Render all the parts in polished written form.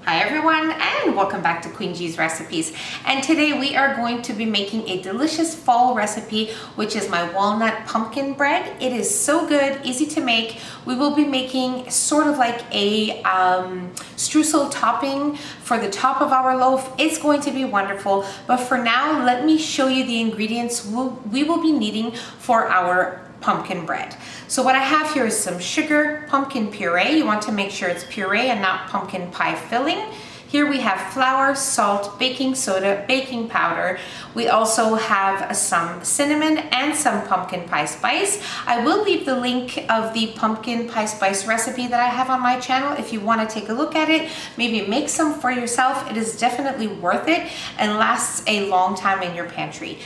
Hi everyone, and welcome back to Queen G's Recipes. And today we are going to be making a delicious fall recipe, which is my walnut pumpkin bread. It is so good, easy to make. We will be making sort of like a streusel topping for the top of our loaf. It's going to be wonderful, but for now, let me show you the ingredients we will be needing for our pumpkin bread. So what I have here is some sugar, pumpkin puree. You want to make sure it's puree and not pumpkin pie filling. Here we have flour, salt, baking soda, baking powder. We also have some cinnamon and some pumpkin pie spice. I will leave the link of the pumpkin pie spice recipe that I have on my channel if you want to take a look at it. Maybe make some for yourself. It is definitely worth it and lasts a long time in your pantry.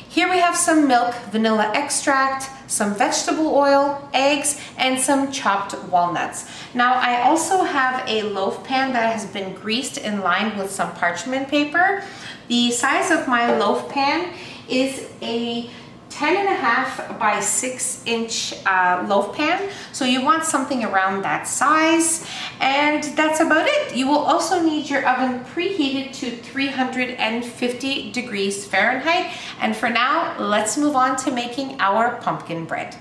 Here we have some milk, vanilla extract, some vegetable oil, eggs, and some chopped walnuts. Now I also have a loaf pan that has been greased and lined with some parchment paper. The size of my loaf pan is a 10.5 by 6 inch loaf pan. So you want something around that size, and that's about it. You will also need your oven preheated to 350 degrees Fahrenheit. And for now, let's move on to making our pumpkin bread.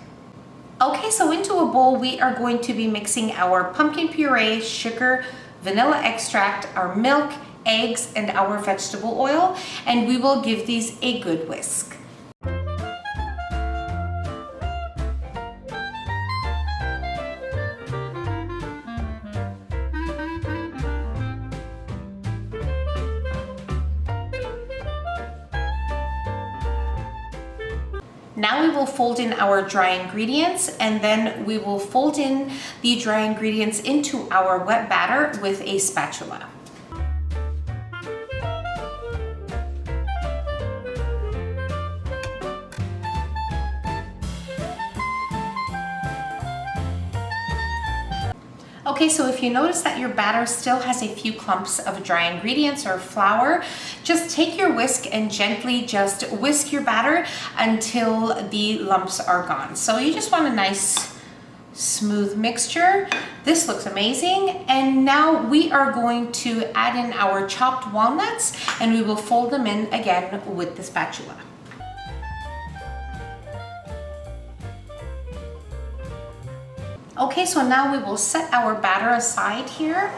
Okay, so into a bowl, we are going to be mixing our pumpkin puree, sugar, vanilla extract, our milk, eggs, and our vegetable oil, and we will give these a good whisk. Now we will fold in our dry ingredients, and then we will fold in the dry ingredients into our wet batter with a spatula. Okay, so if you notice that your batter still has a few clumps of dry ingredients or flour, just take your whisk and gently just whisk your batter until the lumps are gone. So you just want a nice smooth mixture. This looks amazing. And now we are going to add in our chopped walnuts, and we will fold them in again with the spatula. Okay, so now we will set our batter aside here,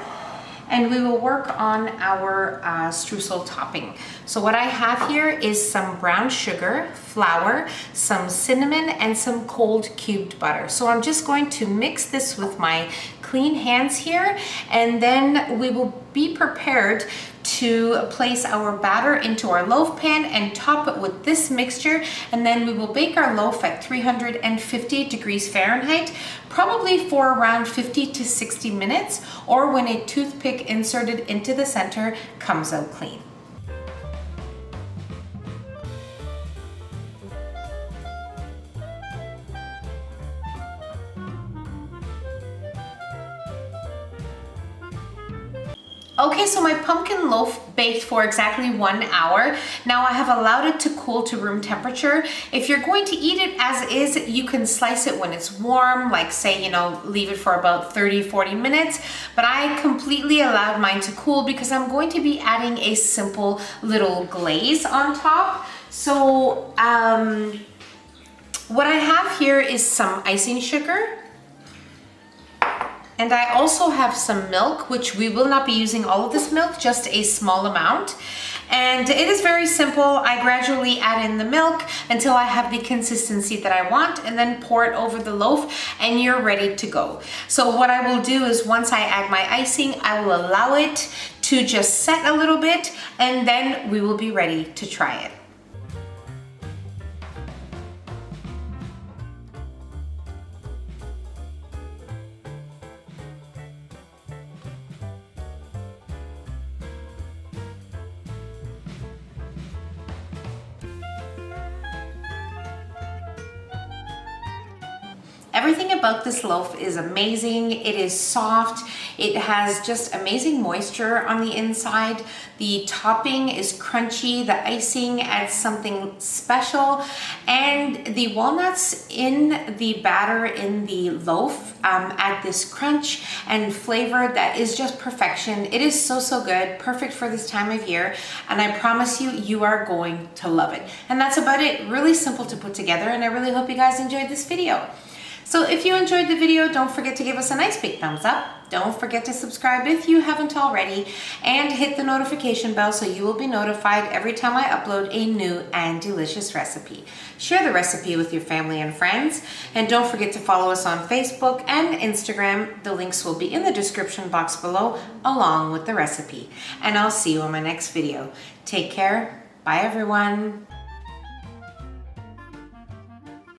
and we will work on our streusel topping. So what I have here is some brown sugar, flour, some cinnamon, and some cold cubed butter. So I'm just going to mix this with my clean hands here, and then we will be prepared to place our batter into our loaf pan and top it with this mixture, and then we will bake our loaf at 350 degrees Fahrenheit, probably for around 50 to 60 minutes, or when a toothpick inserted into the center comes out clean. Okay, so my pumpkin loaf baked for exactly 1 hour. Now I have allowed it to cool to room temperature. If you're going to eat it as is, you can slice it when it's warm, like say, leave it for about 30-40 minutes. But I completely allowed mine to cool because I'm going to be adding a simple little glaze on top. So what I have here is some icing sugar. And I also have some milk, which we will not be using all of this milk, just a small amount. And it is very simple. I gradually add in the milk until I have the consistency that I want, and then pour it over the loaf, and you're ready to go. So what I will do is once I add my icing, I will allow it to just set a little bit, and then we will be ready to try it. Everything about this loaf is amazing. It is soft. It has just amazing moisture on the inside. The topping is crunchy. The icing adds something special. And the walnuts in the batter in the loaf add this crunch and flavor that is just perfection. It is so, so good. Perfect for this time of year. And I promise you, you are going to love it. And that's about it. Really simple to put together. And I really hope you guys enjoyed this video. So if you enjoyed the video, don't forget to give us a nice big thumbs up. Don't forget to subscribe if you haven't already, and hit the notification bell so you will be notified every time I upload a new and delicious recipe. Share the recipe with your family and friends, and don't forget to follow us on Facebook and Instagram. The links will be in the description box below along with the recipe. And I'll see you in my next video. Take care. Bye everyone.